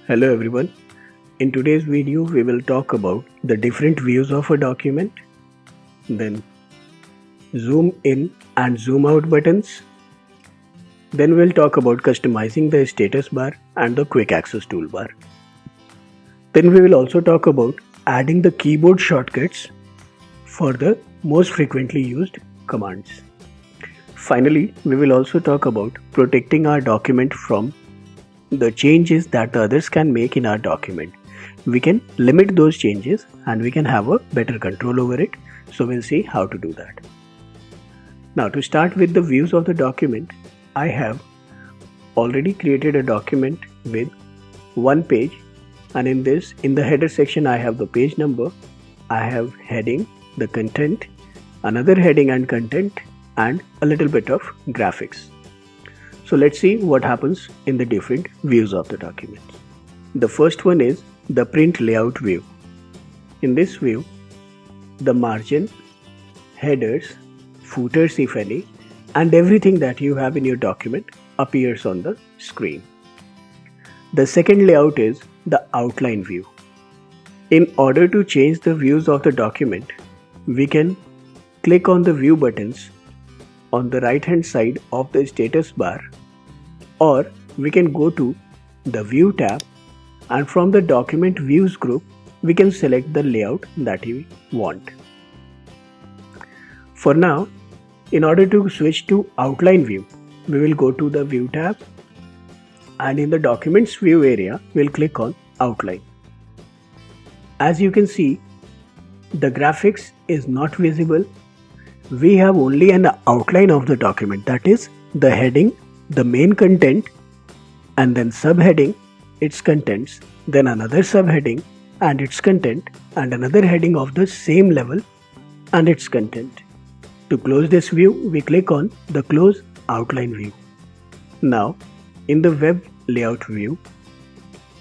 Hello everyone. In today's video we will talk about the different views of a document, then zoom in and zoom out buttons, then we'll talk about customizing the status bar and the quick access toolbar. Then we will also talk about adding the keyboard shortcuts for the most frequently used commands. Finally, we will also talk about protecting our document from the changes that the others can make in our document. We can limit those changes and we can have a better control over it. So we'll see how to do that. Now to start with the views of the document, I have already created a document with one page, and in the header section I have the page number, I have heading, the content, another heading and content, and a little bit of graphics. So let's see what happens in the different views of the document. The first one is the print layout view. In this view, the margin, headers, footers if any, and everything that you have in your document appears on the screen. The second layout is the outline view. In order to change the views of the document, we can click on the view buttons on the right hand side of the status bar, or we can go to the view tab, and from the document views group we can select the layout that we want. For now, in order to switch to outline view, we will go to the view tab, and in the documents view area we'll click on outline. As you can see, the graphics is not visible. We have only an outline of the document, that is the heading, the main content, and then subheading, its contents, then another subheading and its content, and another heading of the same level and its content. To close this view, we click on the close outline view. Now, in the web layout view,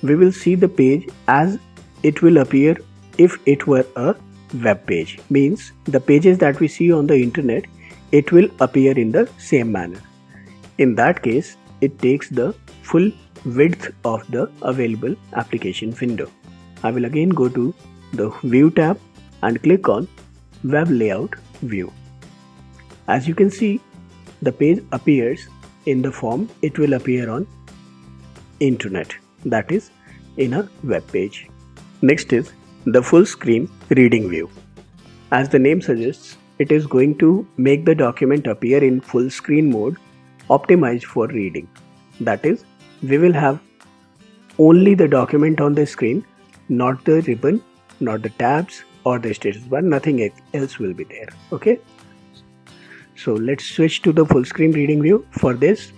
we will see the page as it will appear if it were a web page. Means the pages that we see on the internet, it will appear in the same manner. In that case, it takes the full width of the available application window. I will again go to the view tab and click on web layout view. As you can see, the page appears in the form it will appear on internet, that is in a web page. Next is the full screen reading view. As the name suggests, it is going to make the document appear in full screen mode, optimized for reading. That is, we will have only the document on the screen, not the ribbon, not the tabs or the status bar, nothing else will be there. Okay. So let's switch to the full screen reading view. For this,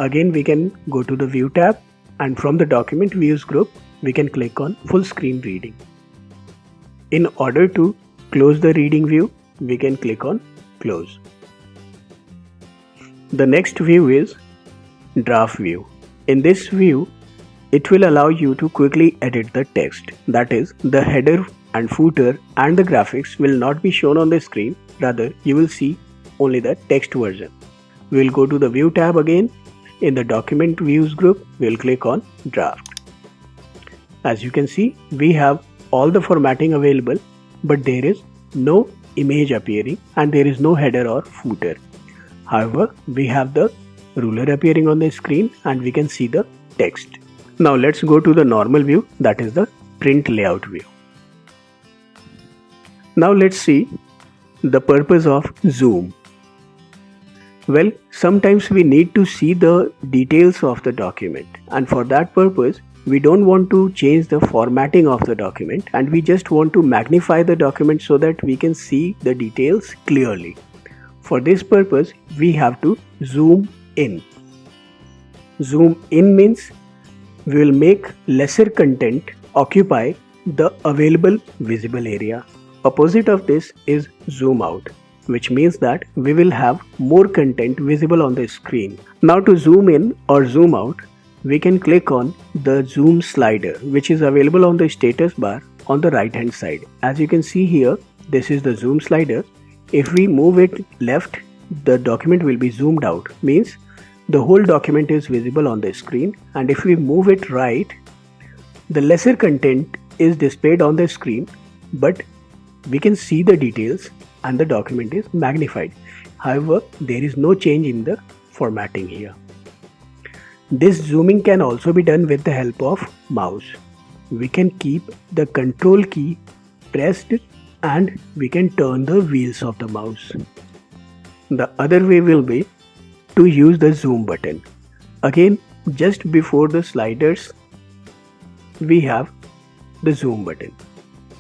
again we can go to the view tab, and from the document views group, we can click on full screen reading. In order to close the reading view, we can click on close. The next view is draft view. In this view, it will allow you to quickly edit the text. That is, the header and footer and the graphics will not be shown on the screen. Rather, you will see only the text version. We will go to the view tab again. In the document views group, we will click on draft. As you can see, we have all the formatting available, but there is no image appearing and there is no header or footer. However, we have the ruler appearing on the screen and we can see the text. Now let's go to the normal view, that is the print layout view. Now let's see the purpose of zoom. Well, sometimes we need to see the details of the document, and for that purpose we don't want to change the formatting of the document, and we just want to magnify the document so that we can see the details clearly. For this purpose, we have to zoom in. Zoom in means we will make lesser content occupy the available visible area. Opposite of this is zoom out, which means that we will have more content visible on the screen. Now to zoom in or zoom out, we can click on the zoom slider, which is available on the status bar on the right hand side. As you can see here, this is the zoom slider. If we move it left, the document will be zoomed out, means the whole document is visible on the screen, and if we move it right, The lesser content is displayed on the screen, but we can see the details and the document is magnified. However, there is no change in the formatting here. This zooming can also be done with the help of mouse. We can keep the control key pressed and we can turn the wheels of the mouse. The other way will be to use the zoom button. Again, just before the sliders, we have the zoom button.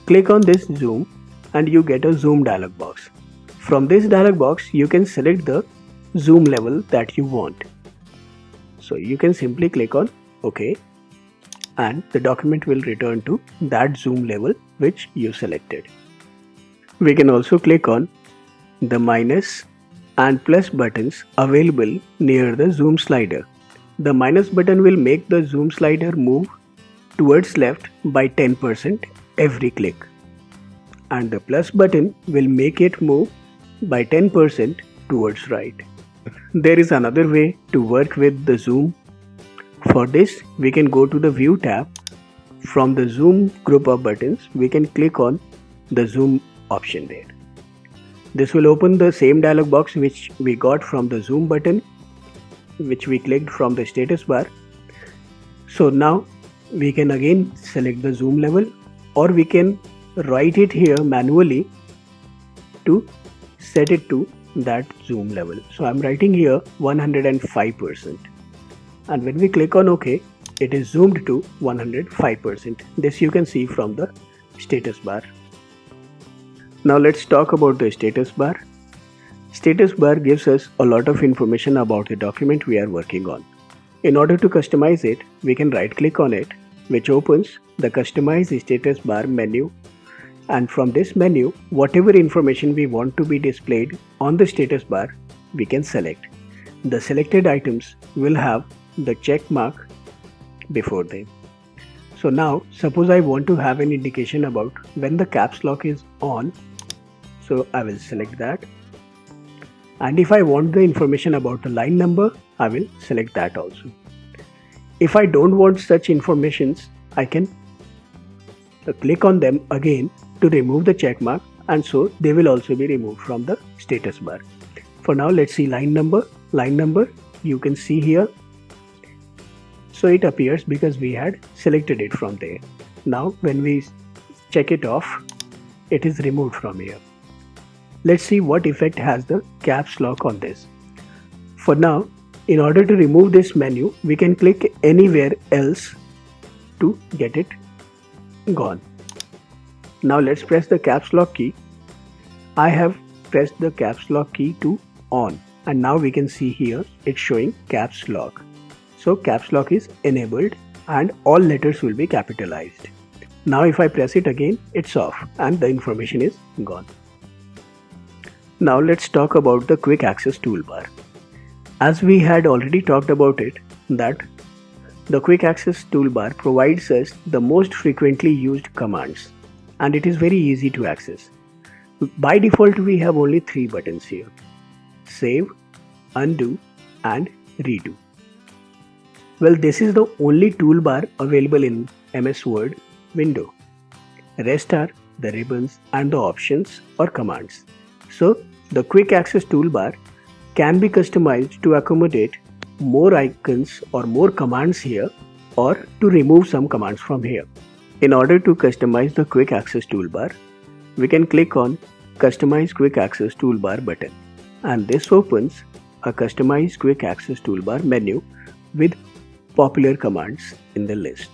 Click on this zoom and you get a zoom dialog box. From this dialog box, you can select the zoom level that you want. So you can simply click on OK and the document will return to that zoom level which you selected. We can also click on the minus and plus buttons available near the zoom slider. The minus button will make the zoom slider move towards left by 10% every click, and the plus button will make it move by 10% towards right. There is another way to work with the zoom. For this, we can go to the View tab. From the zoom group of buttons, we can click on the zoom option there. This will open the same dialog box which we got from the zoom button, which we clicked from the status bar. So now we can again select the zoom level, or we can write it here manually to set it to that zoom level. So I'm writing here 105%, and when we click on OK, it is zoomed to 105%. This you can see from the status bar. Now let's talk about the status bar. Status bar gives us a lot of information about the document we are working on. In order to customize it, we can right click on it, which opens the Customize Status Bar menu, and from this menu, whatever information we want to be displayed on the status bar, we can select. The selected items will have the check mark before them. So now suppose I want to have an indication about when the caps lock is on, so I will select that. And if I want the information about the line number, I will select that also. If I don't want such informations, I can click on them again to remove the check mark, and so they will also be removed from the status bar. For now, let's see line number. Line number you can see here. So it appears because we had selected it from there. Now when we check it off, it is removed from here. Let's see what effect has the caps lock on this. For now, in order to remove this menu, we can click anywhere else to get it gone. Now let's press the caps lock key. I have pressed the caps lock key to on, and now we can see here it's showing caps lock. So caps lock is enabled and all letters will be capitalized. Now if I press it again, it's off and the information is gone. Now let's talk about the quick access toolbar. As we had already talked about it, that the quick access toolbar provides us the most frequently used commands, and it is very easy to access. By default, we have only 3 buttons here: save, undo and redo. Well, this is the only toolbar available in MS Word window. Rest are the ribbons and the options or commands. So the quick access toolbar can be customized to accommodate more icons or more commands here, or to remove some commands from here. In order to customize the quick access toolbar, we can click on Customize Quick Access Toolbar button, and this opens a Customize Quick Access Toolbar menu with popular commands in the list.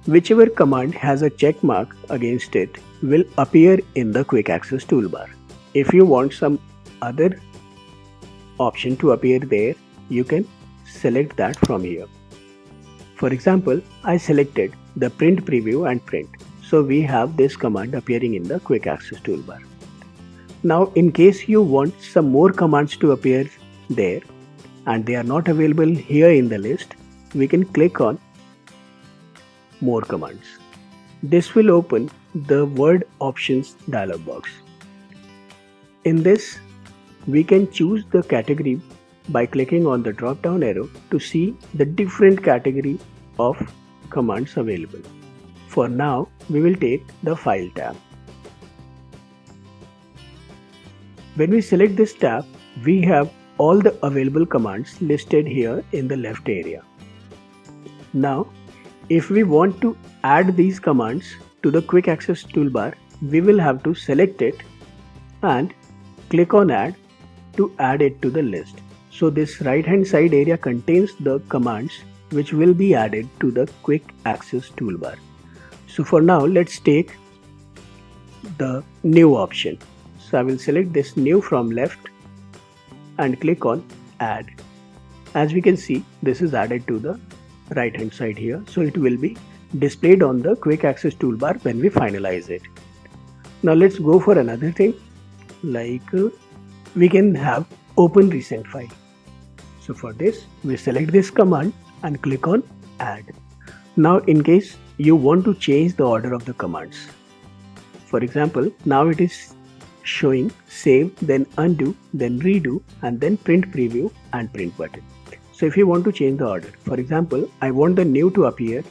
Whichever command has a check mark against it will appear in the quick access toolbar. If you want some other option to appear there, you can select that from here. For example, I selected the print preview and print. So we have this command appearing in the quick access toolbar. Now in case you want some more commands to appear there and they are not available here in the list, we can click on More Commands. This will open the Word Options dialog box. In this, we can choose the category by clicking on the drop down arrow to see the different category of commands available. For now, we will take the File tab. When we select this tab, we have all the available commands listed here in the left area. Now, if we want to add these commands to the Quick Access toolbar, we will have to select it and click on Add to add it to the list. So this right hand side area contains the commands which will be added to the Quick Access toolbar. So for now, let's take the new option. So I will select this new from left and click on Add. As we can see, this is added to the right hand side here, so it will be displayed on the Quick Access toolbar when we finalize it. Now let's go for another thing, like we can have Open Recent File. So for this, we select this command and click on Add. Now in case you want to change the order of the commands, for example, now it is showing save, then undo, then redo, and then print preview and print button. So if you want to change the order, for example, I want the new to appear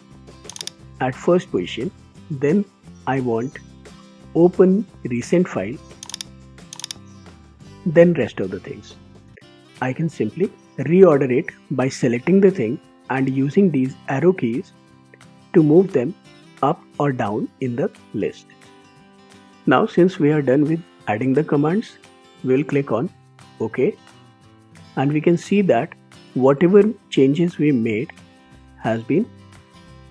at first position, then I want Open Recent File, then rest of the things. I can simply reorder it by selecting the thing and using these arrow keys to move them up or down in the list. Now since we are done with adding the commands, we will click on OK, and we can see that whatever changes we made has been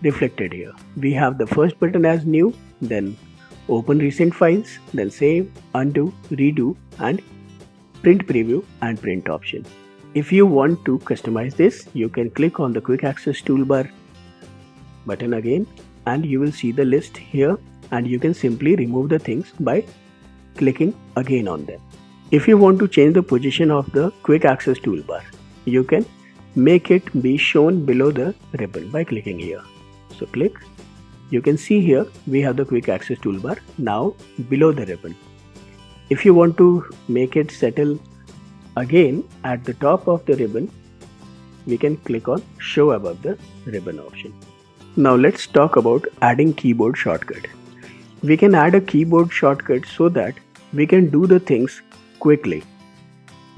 reflected here. We have the first button as new, then Open Recent Files, then Save, Undo, Redo, and Print Preview and Print option. If you want to customize this, you can click on the Quick Access toolbar button again, and you will see the list here, and you can simply remove the things by clicking again on them. If you want to change the position of the Quick Access toolbar, you can make it be shown below the ribbon by clicking here. So click. You can see here we have the Quick Access toolbar now below the ribbon. If you want to make it settle again at the top of the ribbon, we can click on Show Above the Ribbon option. Now let's talk about adding keyboard shortcut. We can add a keyboard shortcut so that we can do the things quickly.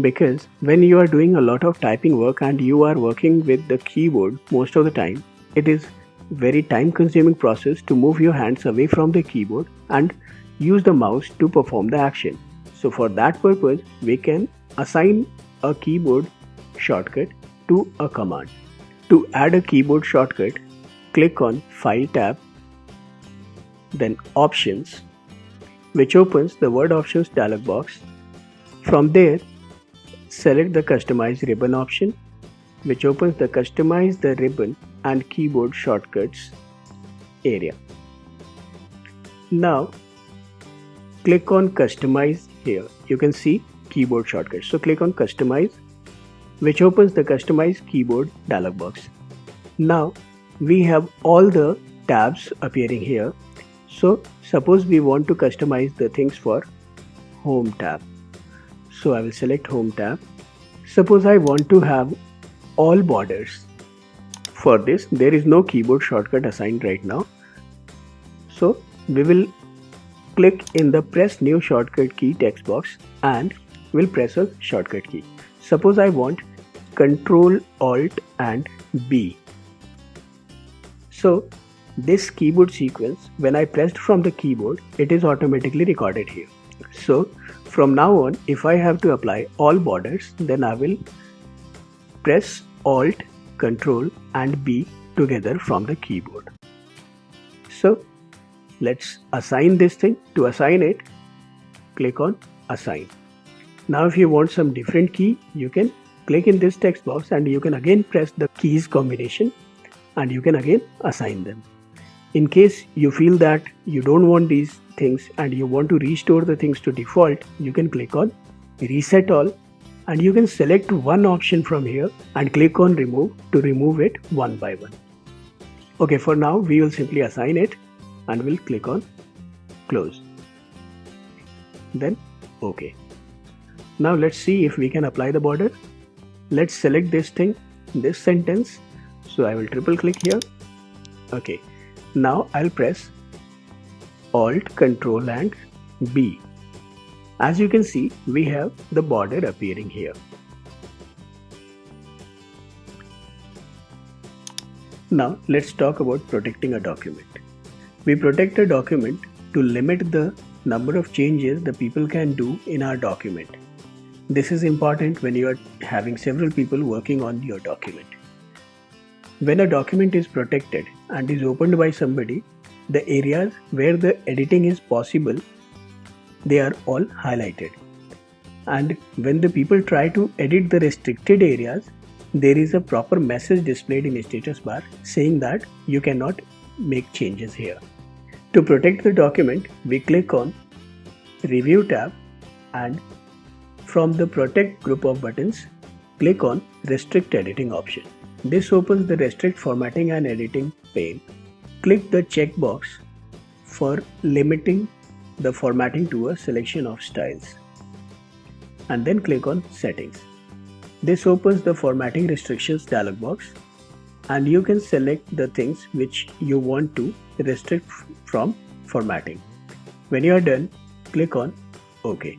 Because when you are doing a lot of typing work and you are working with the keyboard most of the time, it is very time consuming process to move your hands away from the keyboard and use the mouse to perform the action. So for that purpose, we can assign a keyboard shortcut to a command. To add a keyboard shortcut, click on File tab, then Options, which opens the Word Options dialog box. From there, select the Customize Ribbon option, which opens the Customize the Ribbon and Keyboard Shortcuts area. Now, click on Customize here. You can see Keyboard Shortcuts. So click on Customize, which opens the Customize Keyboard dialog box. Now, we have all the tabs appearing here. So suppose we want to customize the things for Home tab. So I will select Home tab. Suppose I want to have all borders. For this, there is no keyboard shortcut assigned right now. So we will click in the Press New Shortcut Key text box and we'll press a shortcut key. Suppose I want Ctrl Alt and B. So this keyboard sequence, when I pressed from the keyboard, it is automatically recorded here. So from now on, if I have to apply all borders, then I will press Alt, Ctrl and B together from the keyboard. So let's assign this thing. To assign it, click on Assign. Now if you want some different key, you can click in this text box and you can again press the keys combination and you can again assign them. In case you feel that you don't want these things and you want to restore the things to default, you can click on Reset All and you can select one option from here and click on Remove to remove it one by one. Okay, for now we will simply assign it and we'll click on Close. Then OK. Now let's see if we can apply the border. Let's select this thing, this sentence. So I will triple click here Okay, now I'll press Alt, Control and B. As you can see, we have the border appearing here. Now let's talk about protecting a document. We protect a document to limit the number of changes the people can do in our document. This is important when you are having several people working on your document. When a document is protected and is opened by somebody, the areas where the editing is possible, they are all highlighted. And when the people try to edit the restricted areas, there is a proper message displayed in the status bar saying that you cannot make changes here. To protect the document, we click on Review tab and from the Protect group of buttons, click on Restrict Editing option. This opens the Restrict Formatting and Editing pane. Click the checkbox for limiting the formatting to a selection of styles and then click on Settings. This opens the Formatting Restrictions dialog box and you can select the things which you want to restrict from formatting. When you are done, click on OK.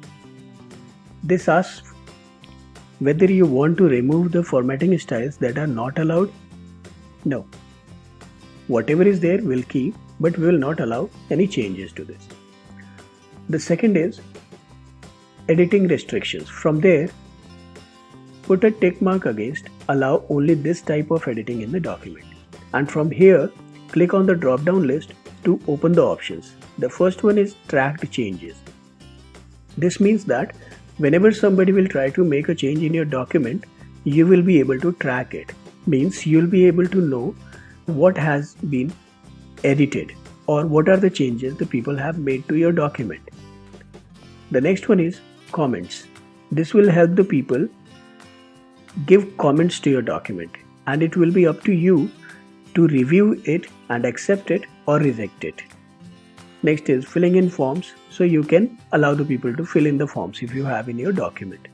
This asks whether you want to remove the formatting styles that are not allowed. No. Whatever is there will keep, but we will not allow any changes to this. The second is editing restrictions. From there, put a tick mark against allow only this type of editing in the document. And from here, click on the drop down list to open the options. The first one is tracked changes. This means that whenever somebody will try to make a change in your document, you will be able to track it. Means you'll be able to know what has been edited or what are the changes the people have made to your document. The next one is comments. This will help the people give comments to your document and it will be up to you to review it and accept it or reject it. Next is filling in forms, so you can allow the people to fill in the forms if you have in your document.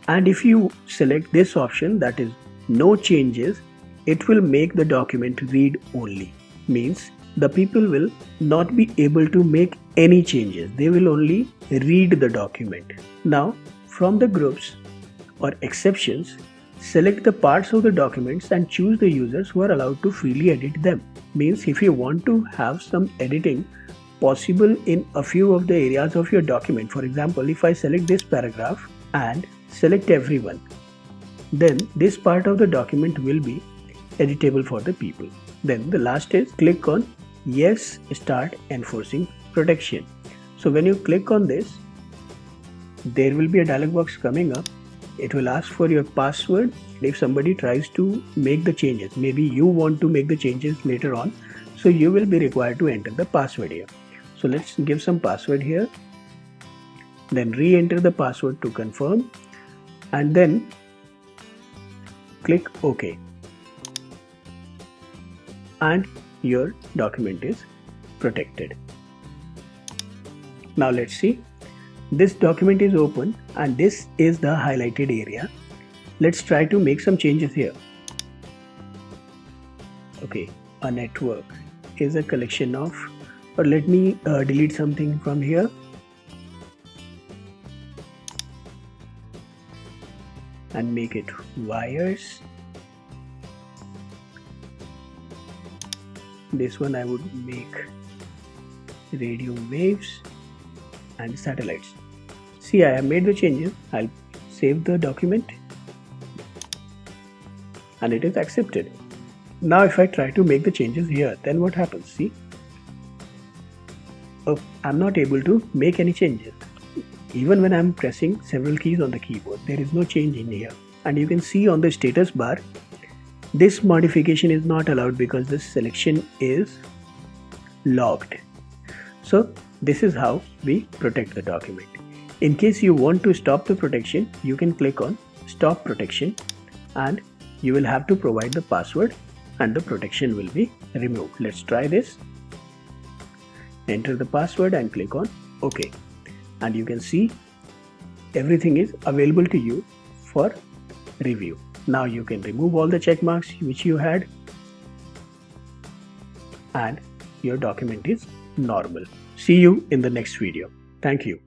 And if you select this option, that is no changes, it will make the document read only. Means the people will not be able to make any changes. They will only read the document. Now from the groups or exceptions, select the parts of the documents and choose the users who are allowed to freely edit them. Means if you want to have some editing possible in a few of the areas of your document, for example, if I select this paragraph and select everyone, then this part of the document will be editable for the people. Then the last is click on Yes, start enforcing protection. So when you click on this, there will be a dialog box coming up. It will ask for your password. If somebody tries to make the changes, maybe you want to make the changes later on, so you will be required to enter the password here. So let's give some password here, then re-enter the password to confirm and then click OK. And your document is protected. Now let's see. This document is open and this is the highlighted area. Let's try to make some changes here. Okay, a network is a collection of, or let me delete something from here. And make it wires. This one I would make radio waves and satellites. See, I have made the changes. I'll save the document and it is accepted. Now if I try to make the changes here, then what happens? See, I'm not able to make any changes. Even when I'm pressing several keys on the keyboard, there is no change in here. And you can see on the status bar, this modification is not allowed because this selection is locked. So this is how we protect the document. In case you want to stop the protection, you can click on Stop Protection and you will have to provide the password and the protection will be removed. Let's try this. Enter the password and click on OK. And you can see everything is available to you for review. Now you can remove all the check marks which you had and your document is normal. See you in the next video. Thank you.